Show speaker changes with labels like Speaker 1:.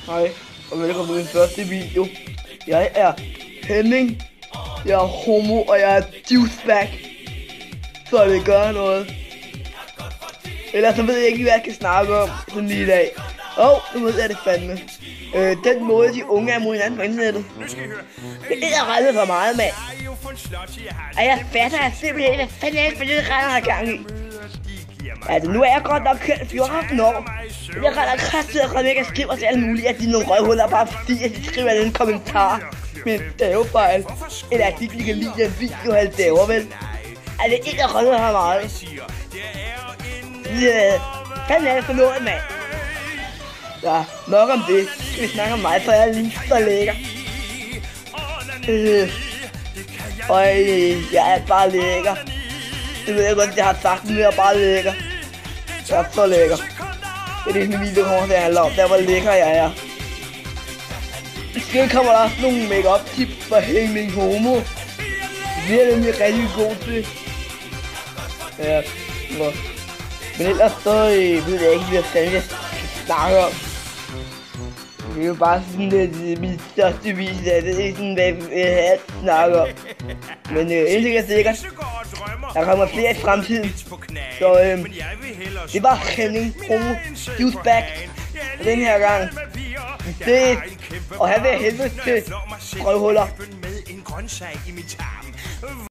Speaker 1: Hej, og velkommen til min første video. Jeg er Henning, jeg er homo, og jeg er douchebag. Så det gør noget. Ellers så ved jeg ikke, hvad jeg skal snakke om sådan lige i dag. Nu ved jeg det fandme. Den måde, de unge er mod hinanden på internettet. Det er rettet for meget, mand. Og jeg fatter simpelthen, hvad fanden er det for det, render har gang i. Altså, nu er jeg godt nok kørt 14 år. Jeg render kraftigt og kommer ikke og skriver til alle mulige, at de er nogle røvhuller, bare fordi at de skriver en kommentar med en stavefejl. Eller at de ikke kan lide den video, han laver, vel? Altså, det er rettet her meget. Fanden er det for noget, mand? Ja, nok om det. Skal vi snakke om mig, for jeg er lige så lækker. Og jeg er bare lækker. Det ved jeg godt, jeg har sagt, men jeg er bare lækker. Jeg er så lækker. Det er det, min video kommer til at handle om. Der hvor lækker jeg er. Måske kommer der også nogle make-up tips for Henning Homo. Det er nemlig rigtig god til. Ja, nå. Men ellers så ved jeg ikke, hvad fanden jeg skal snakke om. Det er jo bare sådan lidt min største vis af det. Det er sådan, hvad jeg snakker om. Men en ting er sikkert. Der kommer flere i fremtiden. Så det var Henning Homo douchebag den her gang. Det og han vil helvede til røvhuller.